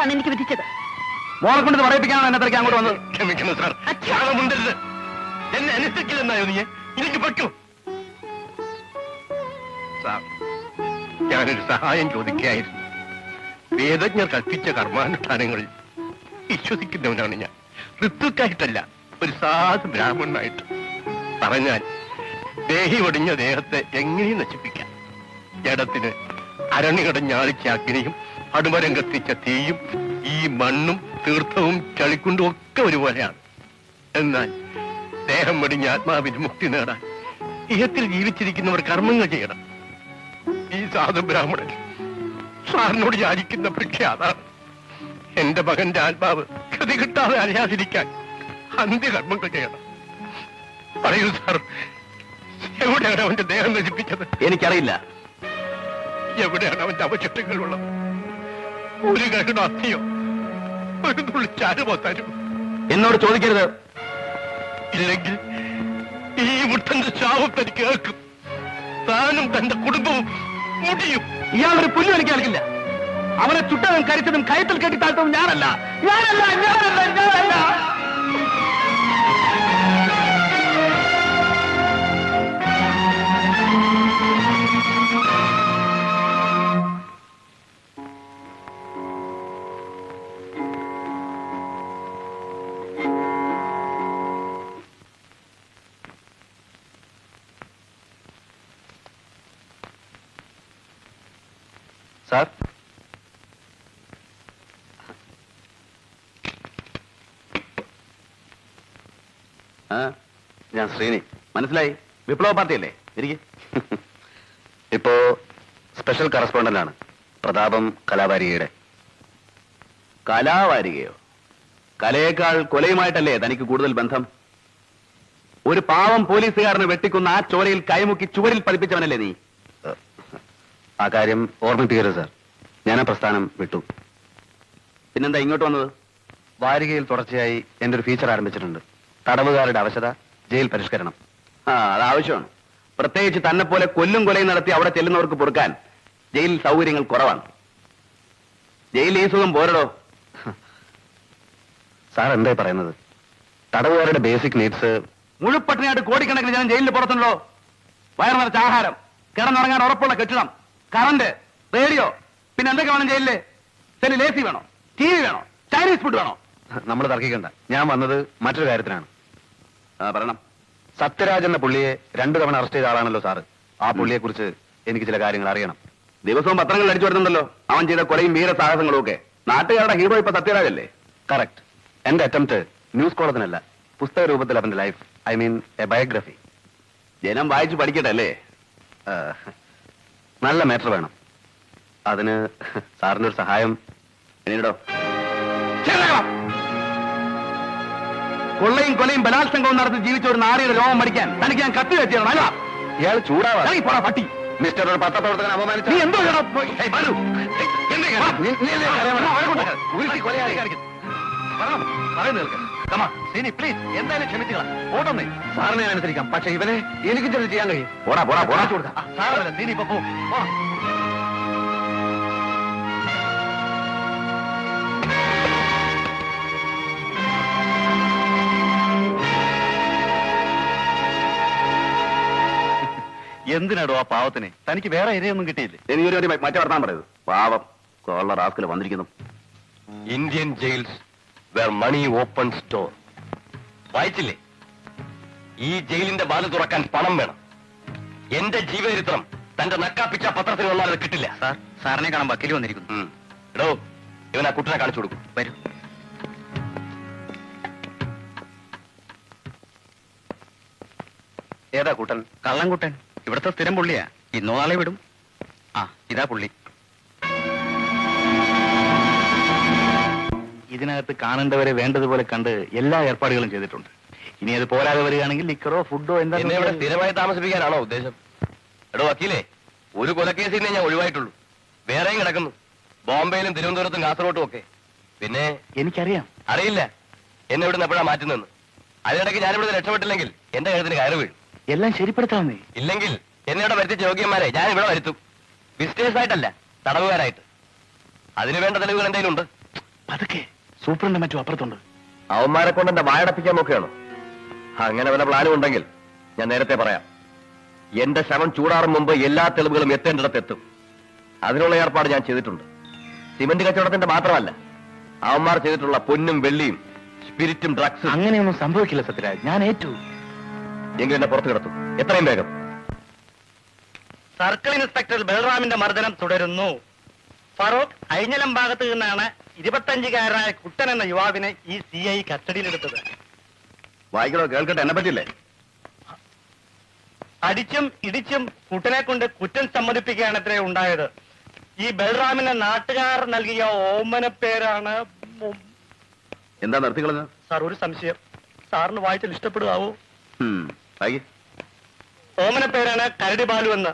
ശിക്ഷയാണ് എനിക്ക് വിധിച്ചത്. മോളെ കൊണ്ട് പറയിപ്പിക്കാനാണ് എന്നത്രയ്ക്ക് അങ്ങോട്ട് വന്നത്. ക്ഷമിക്കണം സാർ, ക്ഷാമമുണ്ടരുത്. എന്നെ അനുസരിക്കില്ലെന്നായോ നീ? എനിക്ക് പറ്റൂ സാർ. ഞാനൊരു സഹായം ചോദിക്കുകയായിരുന്നു. വേദജ്ഞർ കൽപ്പിച്ച കർമാനുഷ്ഠാനങ്ങളിൽ വിശ്വസിക്കുന്നവനാണ് ഞാൻ. ഋത്തുക്കായിട്ടല്ല, ഒരു സാധു ബ്രാഹ്മണനായിട്ട്. പറഞ്ഞാൽ ദേഹി ഒടിഞ്ഞ ദേഹത്തെ എങ്ങനെയും നശിപ്പിക്കാം. ജഡത്തിന് അരണി കടഞ്ഞ അഗ്നിയും അടുമരം കത്തിച്ച തീയും ഈ മണ്ണും തീർത്ഥവും ചളിക്കുണ്ടും ഒക്കെ ഒരുപോലെയാണ്. എന്നാൽ ദേഹം വെടിഞ്ഞ ആത്മാവിന് മുക്തി നേടാൻ ഇഹത്തിൽ ജീവിച്ചിരിക്കുന്നവർ കർമ്മങ്ങൾ ചെയ്യണം. ഈ സാധു ബ്രാഹ്മണൻ സാറിനോട് യാചിക്കുന്ന ഭിക്ഷ അതാണ്. എന്റെ മകന്റെ ആത്മാവ് ഗതി കിട്ടാതെ അറിയാതിരിക്കാൻ അന്ത്യകർമ്മങ്ങൾ ചെയ്യണം. പറയൂ സാർ, എവിടെയാണ് അവന്റെ ദേഹം നശിപ്പിച്ചത്? എനിക്കറിയില്ല. എവിടെയാണ് അവന്റെ അവശിഷ്ടങ്ങളുള്ളത്? ഒരു കഴുകണോ അസ്ഥിയോ ഒരു തുള്ളി ചാരുമോ തരും? എന്നോട് ചോദിക്കരുത്. ഇല്ലെങ്കിൽ ഈ മുട്ടന്റെ ശാപം തനിക്ക് കേൾക്കും. താനും തന്റെ കുടുംബവും മുടിയും. ഇയാളൊരു പുല്ലും എനിക്ക് കേൾക്കില്ല. അവനെ ചുട്ടതും കരിച്ചതും കയത്തിൽ കെട്ടി താഴ്ത്തതും ഞാനല്ല. ഞാനല്ല ഞാനല്ല ഞാനല്ല സാർ. ഞാൻ ശ്രീനി. മനസ്സിലായി? വിപ്ലവ പാർട്ടിയല്ലേ? ഇരിക്കെ. ഇപ്പോ സ്പെഷ്യൽ കറസ്പോണ്ടന്റ് ആണ് പ്രതാപം കലാവാരികയുടെ. കലാവാരികയോ? കലയേക്കാൾ കൊലയുമായിട്ടല്ലേ തനിക്ക് കൂടുതൽ ബന്ധം? ഒരു പാവം പോലീസുകാരനെ വെട്ടിക്കുന്ന ആ ചോരയിൽ കൈമുക്കി ചുവരിൽ പതിപ്പിച്ചവനല്ലേ നീ? ആ കാര്യം ഓർമ്മിപ്പിക്കരുത് സാർ. ഞാൻ ആ പ്രസ്ഥാനം വിട്ടു. പിന്നെന്താ ഇങ്ങോട്ട് വന്നത്? വാരികയിൽ തുടർച്ചയായി എന്റെ ഒരു ഫീച്ചർ ആരംഭിച്ചിട്ടുണ്ട്. തടവുകാരുടെ അവശത, ജയിൽ പരിഷ്കരണം. അത് ആവശ്യമാണ്. പ്രത്യേകിച്ച് തന്നെ പോലെ കൊല്ലും കൊലയും നടത്തി അവിടെ ചെല്ലുന്നവർക്ക് പൊറുക്കാൻ ജയിലിൽ സൗകര്യങ്ങൾ കുറവാണ്. ജയിലിൽ ഈ സുഖം പോരടോ. സാർ എന്തായി പറയുന്നത്? തടവുകാരുടെ ബേസിക് നീഡ്സ് മുഴുപ്പട്ടിനായിട്ട് കോടിക്കണക്കിന് ജനം ജയിലിൽ പുറത്തുണ്ടോ? വയർ നിറച്ച ആഹാരം, കിടന്നുറങ്ങാൻ ഉറപ്പുള്ള കെട്ടിടം, കറണ്ട്, റേഡിയോ, പിന്നെ എന്തൊക്കെ വേണം ജയിലില്? സെല്ലിൽ AC വേണോ? TV വേണോ? ചൈനീസ് ഫുഡ് വേണോ? നമ്മൾ തർക്കിക്കണ്ട. ഞാൻ വന്നത് മറ്റൊരു കാര്യത്തിനാണ്. പറയണം. സത്യരാജ് എന്ന പുള്ളിയെ 2 തവണ അറസ്റ്റ് ചെയ്ത ആളാണല്ലോ സാറ്. ആ പുള്ളിയെ കുറിച്ച് എനിക്ക് ചില കാര്യങ്ങൾ അറിയണം. ദിവസവും പത്രങ്ങളിൽ അടിച്ചു വരുന്നുണ്ടല്ലോ അവൻ ചെയ്ത കൊലയും വീര സാഹസങ്ങളും ഒക്കെ. നാട്ടുകാരുടെ ഹീറോ ഇപ്പൊ സത്യരാജ് അല്ലേ? കറക്റ്റ്. എന്റെ അറ്റംപ്റ്റ് ന്യൂസ് കോളത്തിനല്ല, പുസ്തക രൂപത്തിൽ അവന്റെ life, I mean A biography. ജനം വായിച്ചു പഠിക്കട്ടെ അല്ലേ? നല്ല മാറ്റർ വേണം. അതിന് സാറിന്റെ ഒരു സഹായം എന്നോടോ. കൊള്ളയും കൊലയും ബലാത്സംഗവും നടത്തി ജീവിച്ച ഒരു നാരിയുടെ രോമം മടിക്കാൻ തനിക്ക് ഞാൻ കത്തി വെച്ചാണ്. അല്ല, ഇയാൾ ചൂടാവാ പട്ടി. മിസ്റ്റർ ഒരു പത്രപ്രവർത്തകൻ അപമാനിച്ചു. എന്തോ എന്തായാലും ക്ഷമിച്ചുകളാം. ഓട്ടൊന്നേ സാറിനെ അനുസരിക്കാം. പക്ഷെ ഇവനെ എനിക്ക് ചെന്ന് ചെയ്യാൻ കഴിയും. പോടാ പോടാ പോടാ കൊടുക്കാം. സാറല്ല നീ ഇപ്പൊ പോടാ. എന്തിനാടോ ആ പാവത്തിനെ? തനിക്ക് വേറെ ഇരയൊന്നും കിട്ടിയില്ലേ? എനിക്കൊരു മറ്റേ വർത്താൻ പറയത്. പാവം കോളർ റാസ്കിൽ വന്നിരിക്കുന്നു. Indian jails where money opens door. വായിച്ചില്ലേ? ഈ ജയിലിന്റെ വാതിൽ തുറക്കാൻ പണം വേണം. എന്റെ ജീവചരിത്രം തന്റെ നക്കാപ്പിച്ച പത്രത്തിൽ വന്നാൽ അത് കിട്ടില്ല. സാർ, സാറിനെ കാണാൻ വക്കീൽ വന്നിരിക്കുന്നു. എടോ, ഇവൻ ആ കുട്ടനെ കാണിച്ചു കൊടുക്കും. വരൂ. ഏതാ കൂട്ടൻ? കള്ളൻകുട്ടൻ. ഇവിടുത്തെ സ്ഥിരം പുള്ളിയാ. ഇന്നോ നാളെ വിടും. ഇതാ പുള്ളി. ഇതിനകത്ത് കാണേണ്ടവരെ വേണ്ടതുപോലെ കണ്ട് എല്ലാ ഏർപ്പാടുകളും ചെയ്തിട്ടുണ്ട്. ഇനി അത് പോരാതെ വരികയാണെങ്കിൽ ലിക്കറോ ഫുഡോ എന്താ ഇവിടെ സ്ഥിരമായി താമസിപ്പിക്കാനാണോ ഉദ്ദേശം? എടോ വക്കീലേ, ഒരു കൊലക്കേസിനെ ഞാൻ ഒഴിവായിട്ടുള്ളൂ. വേറെയും കിടക്കുന്നു, ബോംബെയിലും തിരുവനന്തപുരത്തും കാസർഗോട്ടും ഒക്കെ. പിന്നെ എനിക്കറിയാം. അറിയില്ല എന്നെ ഇവിടുന്ന് എപ്പോഴാ മാറ്റുന്നെന്ന്. അതിനിടയ്ക്ക് ഞാനിവിടെ രക്ഷപ്പെട്ടില്ലെങ്കിൽ എന്റെ കഴുത്തിന് കയറി വീഴും. എല്ലാം ശരിപ്പെടുത്താമെന്നേ. ഇല്ലെങ്കിൽ എന്നെ ഇവിടെ വരുത്തിച്ച യോഗ്യന്മാരെ ഞാൻ ഇവിടെ വരുത്തും. വിസിറ്റേഴ്സ് ആയിട്ടല്ല, തടവുകാരായിട്ട്. അതിനു വേണ്ട തെളിവുകൾ എന്തെങ്കിലും ഉണ്ട്? പതുക്കെ, സൂപ്രണ്ട് മറ്റും അപ്പുറത്തുണ്ട്. അവന്മാരെ കൊണ്ട് എന്റെ വായടപ്പിക്കാൻ നോക്കുകയാണോ? അങ്ങനെ വല്ല പ്ലാനും ഉണ്ടെങ്കിൽ ഞാൻ നേരത്തെ പറയാം. എന്റെ ശവം ചൂടാറും മുമ്പ് എല്ലാ തെളിവുകളും എത്തേണ്ടിടത്ത് എത്തും. അതിനുള്ള ഏർപ്പാട് ഞാൻ ചെയ്തിട്ടുണ്ട്. സിമന്റ് കച്ചവടത്തിന്റെ മാത്രമല്ല, അവന്മാർ ചെയ്തിട്ടുള്ള പൊന്നും വെള്ളിയും സ്പിരിറ്റും ഡ്രഗ്സും. അങ്ങനെയൊന്നും സംഭവിക്കില്ല സത്യരാജ്, ഞാൻ ഏറ്റു. എങ്കിലും എന്നെ പുറത്തു കിടത്തും, എത്രയും വേഗം. സർക്കിൾ ഇൻസ്പെക്ടർ ബൽറാമിന്റെ മർദ്ദനം തുടരുന്നു. ഫറൂഖ് അഴിഞ്ഞലം ഭാഗത്ത് നിന്നാണ് 25-കാരനായ കുട്ടൻ എന്ന യുവാവിനെ ഈ CI കസ്റ്റഡിയിലെടുത്തത്. വായിക്കണോ, കേൾക്കട്ടെ, എന്നെ പറ്റില്ലേ? അടിച്ചും ഇടിച്ചും കുട്ടനെ കൊണ്ട് കുറ്റം സമ്മതിപ്പിക്കുകയാണ് അത്രേ ഉണ്ടായത്. ഈ ബൽറാമിന് നാട്ടുകാർ നൽകിയ ഓമന പേരാണ്. എന്താ നിർത്തിക്കളഞ്ഞ? സാർ, ഒരു സംശയം. സാറിന് വായിച്ചാൽ ഇഷ്ടപ്പെടുകയാവോ? ഓമന പേരാണ് കരടി ബാലു എന്ന്.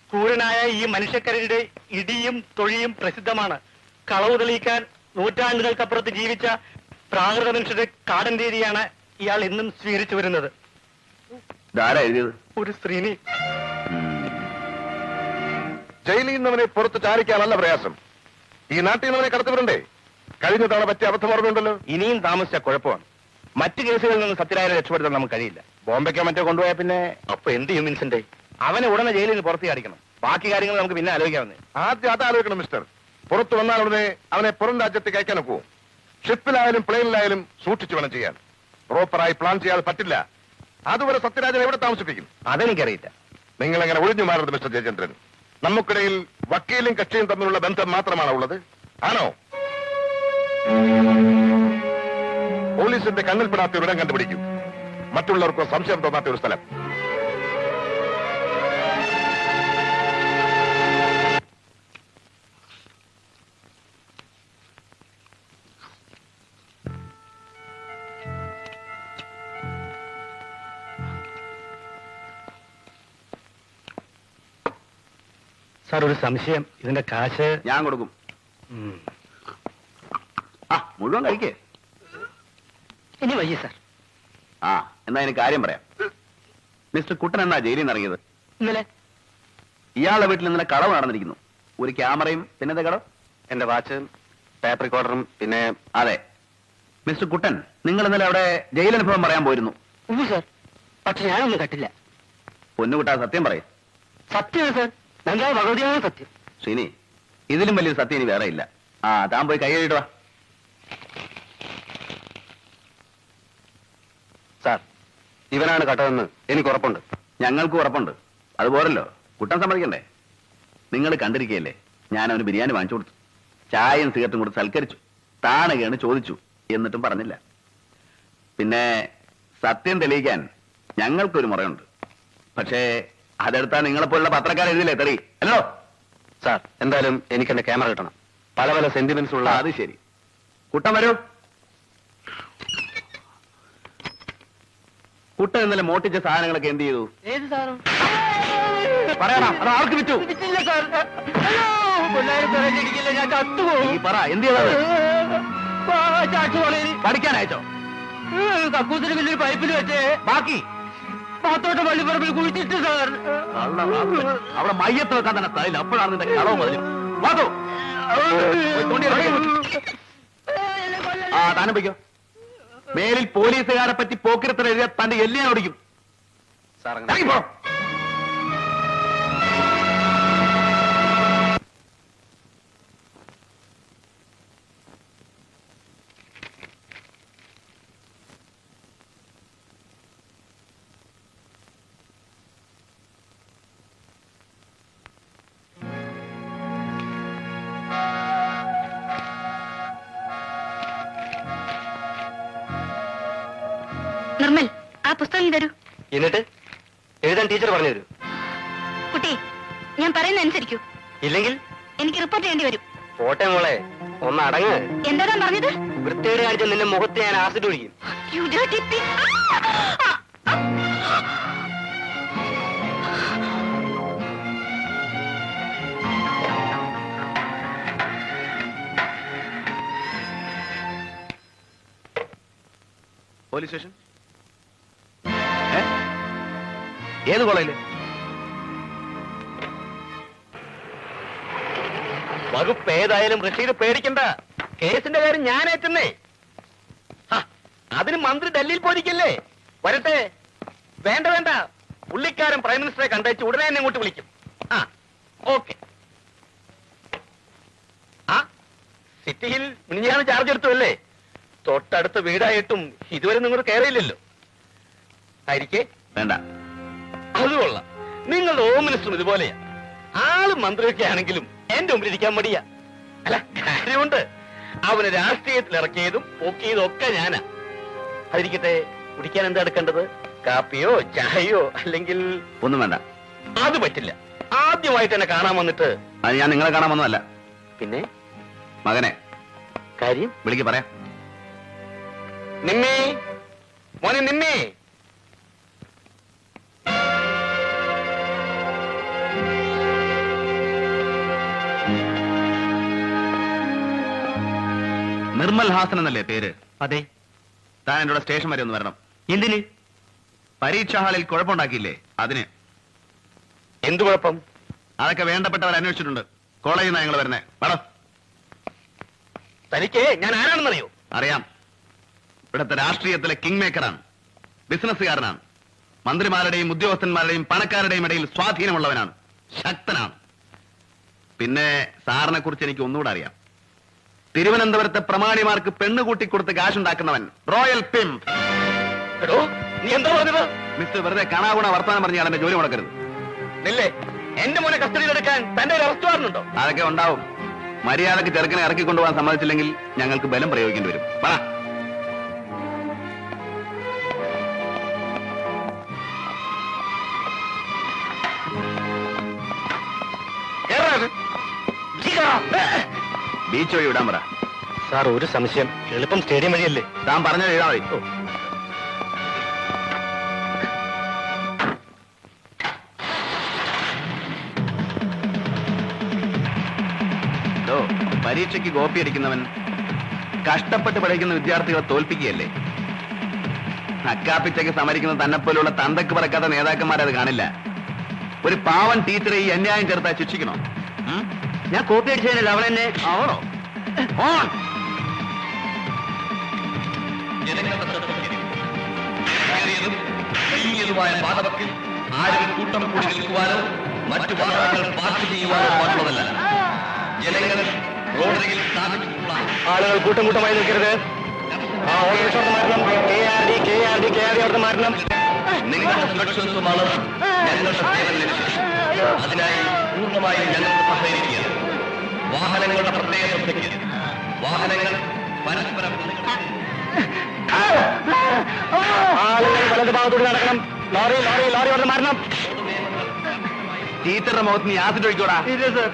ക്രൂരനായ ഈ മനുഷ്യക്കരടിയുടെ ഇടിയും തൊഴിയും പ്രസിദ്ധമാണ്. കളവ് തെളിയിക്കാൻ നൂറ്റാണ്ടുകൾക്കപ്പുറത്ത് ജീവിച്ച പ്രാകൃത മനുഷ്യരുടെ കാടൻ രീതിയാണ് ഇയാൾ ഇന്നും സ്വീകരിച്ചു വരുന്നത്. ഒരു സ്ത്രീനി. ജയിലിൽ നിന്നവനെ പുറത്ത് ചാരിക്കാനല്ല പ്രയാസം, ഈ നാട്ടിൽ നിന്നവനെ കടത്തിവിടണ്ടേ? കഴിഞ്ഞ തവണ പറ്റിയ അബദ്ധം ഓർമ്മയുണ്ടല്ലോ. ഇനിയും താമസിച്ച കുഴപ്പമാണ്. മറ്റു കേസുകളിൽ നിന്ന് സത്യരാജനെ രക്ഷപ്പെടുത്താൻ നമുക്ക് കഴിയില്ല. ബോംബെക്കോ മറ്റോ കൊണ്ടുപോയാൽ പിന്നെ അപ്പൊ എന്ത് ചെയ്യും വിൻസെന്റ്? അവനെ ഉടനെ ജയിലിൽ നിന്ന് പുറത്തേക്ക് അടിക്കണം. ബാക്കി കാര്യങ്ങൾ നമുക്ക് പിന്നെ ആലോചിക്കാവുന്നേ. ആദ്യം അത് ആലോചിക്കണം മിസ്റ്റർ. പുറത്തു വന്നാൽ ഉടനെ അവനെ പുറം രാജ്യത്തേക്ക് അയക്കാൻ ഒക്കുമോ? ഷിപ്പിലായാലും പ്ലെയിനിലായാലും സൂക്ഷിച്ചു വേണം ചെയ്യാൻ. പ്രോപ്പറായി പ്ലാൻ ചെയ്യാതെ പറ്റില്ല. അതുവരെ സത്യരാജൻ എവിടെ താമസിപ്പിക്കും? അതെനിക്കറിയില്ല. നിങ്ങൾ എങ്ങനെ ഒഴിഞ്ഞു മാറരുത് മിസ്റ്റർ ജയചന്ദ്രൻ. നമുക്കിടയിൽ വക്കീലും കക്ഷിയും തമ്മിലുള്ള ബന്ധം മാത്രമാണ് ഉള്ളത്, ആണോ? പോലീസിന്റെ കണ്ണിൽപ്പെടാത്ത ഒരിടം കണ്ടുപിടിക്കും. മറ്റുള്ളവർക്ക് സംശയം തോന്നാത്ത ഒരു സ്ഥലം. സാർ, ഒരു സംശയം. ഇതിന്റെ കാശ് ഞാൻ കൊടുക്കും. മുഴുവൻ കഴിക്കേ. ഇനി വയ്യ സാർ. എന്നാ എനിക്ക് കാര്യം പറയാം. മിസ്റ്റർ കുട്ടൻ എന്നാ ജയിലിൽ നിന്ന് ഇറങ്ങിയത്? ഇന്നലെ. ഇയാളുടെ വീട്ടിൽ ഇന്നലെ കളവ് നടന്നിരിക്കുന്നു. ഒരു ക്യാമറയും പിന്നത്തെ കടം, എന്റെ വാച്ച്, ടേപ്പ് റെക്കോർഡറും, പിന്നെ അതെ. മിസ്റ്റർ കുട്ടൻ, നിങ്ങൾ ഇന്നലെ അവിടെ ജയിലനുഭവം പറയാൻ പോയിരുന്നു. സാർ, പക്ഷെ ഞാനൊന്നും കട്ടില്ല. പൊന്നുകുട്ടാ, സത്യം പറയും. സത്യമാണ് സാർ, ഞങ്ങൾ ഭഗവതിയാണ് സത്യം. ശ്രീനി, ഇതിലും വലിയൊരു സത്യം ഇനി വേറെ ഇല്ല. താൻ പോയി കൈ കഴുകിടുക. സാർ, ഇവനാണ് കട്ടതെന്ന് എനിക്ക് ഉറപ്പുണ്ട്. ഞങ്ങൾക്ക് ഉറപ്പുണ്ട്. അതുപോലല്ലോ, കുട്ടൻ സമ്മതിക്കണ്ടേ? നിങ്ങൾ കണ്ടിരിക്കുകയല്ലേ, ഞാൻ അവന് ബിരിയാണി വാങ്ങിച്ചു കൊടുത്തു, ചായയും സിഗരറ്റും കൊടുത്ത് സൽക്കരിച്ചു. താണകയാണ് ചോദിച്ചു, എന്നിട്ടും പറഞ്ഞില്ല. പിന്നെ സത്യം തെളിയിക്കാൻ ഞങ്ങൾക്കൊരു മുറയുണ്ട്. പക്ഷേ അതെടുത്താൽ നിങ്ങളെപ്പോലുള്ള പത്രക്കാർ എഴുതില്ലേ തെളി അല്ലോ? സാർ, എന്തായാലും എനിക്ക് എന്റെ ക്യാമറ കിട്ടണം. പല പല സെന്റിമെന്റ്സ് ഉള്ള. അത് ശരി. കുട്ടൻ വരൂ. കുട്ടൻ ഇന്നലെ മോട്ടിച്ച സാധനങ്ങളൊക്കെ എന്ത് ചെയ്തു? ഏത് സാറും പറയണം, അത് ആർക്ക് വിറ്റു? ഞാൻ ചത്തുപോകും. നീ പറ, എന്ത് ചെയ്തത്? പഠിക്കാൻ അയച്ചോ? കക്കൂസിന് വലിയൊരു പൈപ്പിൽ വെച്ച് ബാക്കി പാത്തോട്ട് പള്ളിപ്പറമ്പിൽ കുഴിച്ചിട്ട് സാർ. അവിടെ മയ്യത്ത് വെക്കാൻ തന്നെ സ്ഥലമില്ല. അപ്പോഴാണ് നിന്റെ കളവ് മതി. താനും വയ്ക്കോ. മേലിൽ പോലീസുകാരെ പറ്റി പോക്കിരത്തിൽ എഴുതിയ തന്റെ എല്ലിയാൻ ഓടിക്കും. നിർമ്മൽ, ആ പുസ്തകം തരൂ. എന്നിട്ട് എഴുതാൻ ടീച്ചർ പറഞ്ഞു തരൂ. കുട്ടി, ഞാൻ പറയുന്ന അനുസരിക്കൂ. ഇല്ലെങ്കിൽ എനിക്ക് റിപ്പോർട്ട് ചെയ്യേണ്ടി വരും. പോട്ടെ മോളെ, ഒന്ന് അടങ്ങ്. എന്താ താൻ പറഞ്ഞത്? വൃത്തിയോട് കാണിച്ച നിന്റെ മുഖത്ത് ഞാൻ ആസിഡ് ഒഴിക്കും. You dirty pig. Police station ഏത് കോളേജില്? വകുപ്പ് ഏതായാലും റഷീദ് പേടിക്കണ്ട. കേസിന്റെ കാര്യം ഞാൻ ഏറ്റുന്നേ. അതിന് മന്ത്രി ഡൽഹിയിൽ പോയിരിക്കല്ലേ? വരട്ടെ. വേണ്ട വേണ്ട, പുള്ളിക്കാരൻ പ്രൈം മിനിസ്റ്ററെ കണ്ടേച്ച് ഉടനെ എന്നെ ഇങ്ങോട്ട് വിളിക്കും. ആ ഓക്കെ. ആ സിറ്റി ഹിൽ മിനിഞ്ഞാണ് ചാർജ് എടുത്തു അല്ലേ? തൊട്ടടുത്ത് വീടായിട്ടും ഇതുവരെ നിങ്ങൾ കയറിയില്ലല്ലോ. ആയിരിക്കേ? വേണ്ട. അത് കൊള്ളാം. നിങ്ങളുടെ ഹോം മിനിസ്റ്ററും ഇതുപോലെയാ. ആള് മന്ത്രിയൊക്കെ ആണെങ്കിലും എന്റെ മുമ്പിൽ ഇരിക്കാൻ മടിയാ. അല്ല, കാര്യമുണ്ട്. അവന് രാഷ്ട്രീയത്തിൽ ഇറക്കിയതും പൊക്കിയതും ഒക്കെ ഞാനാ. അതിരിക്കട്ടെ, കുടിക്കാൻ എന്താ എടുക്കേണ്ടത്? കാപ്പിയോ ചായയോ അല്ലെങ്കിൽ? ഒന്നും വേണ്ട. അത് പറ്റില്ല. ആദ്യമായിട്ട് എന്നെ കാണാൻ വന്നിട്ട്. അത് ഞാൻ നിങ്ങളെ കാണാൻ വന്നതല്ല. പിന്നെ മകനെ കാര്യം വിളിക്ക് പറയാം. നിമ്മി, മോനെ നിമ്മി. നിർമ്മൽ ഹാസൻ എന്നല്ലേ പേര്? അതെ. താൻ എന്നോട് സ്റ്റേഷൻ വരെ ഒന്ന് വരണം. എന്തിന്? പരീക്ഷാ ഹാളിൽ കുഴപ്പമുണ്ടാക്കിയില്ലേ? അതിന്. എന്തു കുഴപ്പം? അതൊക്കെ വേണ്ടപ്പെട്ടവർ അന്വേഷിച്ചിട്ടുണ്ട്. കോളേജിൽ നിന്ന് ഞങ്ങൾ വരുന്നേ. വേണം. തനിക്ക് ഞാൻ ആരാണെന്നറിയോ? അറിയാം. ഇവിടുത്തെ രാഷ്ട്രീയത്തിലെ കിങ് മേക്കറാണ്. ബിസിനസ്സുകാരനാണ്. മന്ത്രിമാരുടെയും ഉദ്യോഗസ്ഥന്മാരുടെയും പണക്കാരുടെയും ഇടയിൽ സ്വാധീനമുള്ളവനാണ്. ശക്തനാണ്. പിന്നെ സാറിനെ കുറിച്ച് എനിക്ക് ഒന്നുകൂടെ അറിയാം. തിരുവനന്തപുരത്തെ പ്രമാണിമാർക്ക് പെണ്ണുകൂട്ടി കൊടുത്ത് കാശുണ്ടാക്കുന്നവൻ. റോയൽ പിംപ്. എടോ, നീ എന്താ പറഞ്ഞത്? മിസ്റ്റർ വെറുതെ കാണാകുണ വർത്താനം പറഞ്ഞാൽ എന്റെ ജോലി മുടക്കരുത്. നില്ലേ, എന്റെ മോനെ കസ്റ്റഡിയിലെടുക്കാൻ തന്റെ ഒരു അറസ്റ്റ് വാറണ്ടുണ്ടോ? അതൊക്കെ ഉണ്ടാവും. മര്യാദക്ക് ചെറുക്കനെ ഇറക്കിക്കൊണ്ടുപോകാൻ സമ്മതിച്ചില്ലെങ്കിൽ ഞങ്ങൾക്ക് ബലം പ്രയോഗിക്കേണ്ടി വരും. പറ. ബീച്ച് വഴി വിടാൻ പറ. സാർ, ഒരു സംശയം. എളുപ്പം സ്റ്റേഡിയം വഴിയല്ലേ? താൻ പറഞ്ഞത് എഴുതാ മതി. പരീക്ഷയ്ക്ക് കോപ്പി അടിക്കുന്നവൻ കഷ്ടപ്പെട്ട് പഠിക്കുന്ന വിദ്യാർത്ഥികളെ തോൽപ്പിക്കുകയല്ലേ? അക്കാപ്പിച്ചയ്ക്ക് സമരിക്കുന്ന തന്നെപ്പോലുള്ള തന്തക്ക് പറക്കാത്ത നേതാക്കന്മാരത് കാണില്ല. ഒരു പാവൻ ടീച്ചറെ ഈ അന്യായം ചേർത്താ ശിക്ഷിക്കണോ? ഞാൻ കോപ്പി അടിച്ചതിനല്ല, അവൾ എന്നെ. അവളോ? ഓൺ. വലിയതുമായ പാതവക്കിൽ ആരും കൂട്ടം കൂടി നിൽക്കുവാനോ മറ്റു വാഹനങ്ങൾ പാർക്ക് ചെയ്യുവാനോ പാടുള്ളതല്ല. ജനങ്ങൾ റോഡരികിൽ സ്ഥാപിച്ചിട്ടുള്ള ആളുകൾ കൂട്ടം കൂട്ടമായി നിൽക്കരുത്. ആ ഓർഡർ മാറ്റണം. KRD അവിടെ മാറ്റണം. നിങ്ങളുടെ സുരക്ഷിതത്വമാണ് ഞങ്ങളുടെ സേവന ലക്ഷ്യം. അതിനായി പൂർണ്ണമായും ഞങ്ങൾക്ക് സഹകരിക്കുക. വാഹനങ്ങളുടെ പ്രത്യേക ശ്രദ്ധയ്ക്ക്. വാഹനങ്ങൾ പരസ്പരം ആളുകൾ വലത് ഭാഗത്തോട് നടക്കണം. ലോറി അവിടെ മാറണം. ടീച്ചറുടെ മുഖത്ത് നീ ആസിഡ് ഒഴിക്കോടാ. ഇല്ല സർ,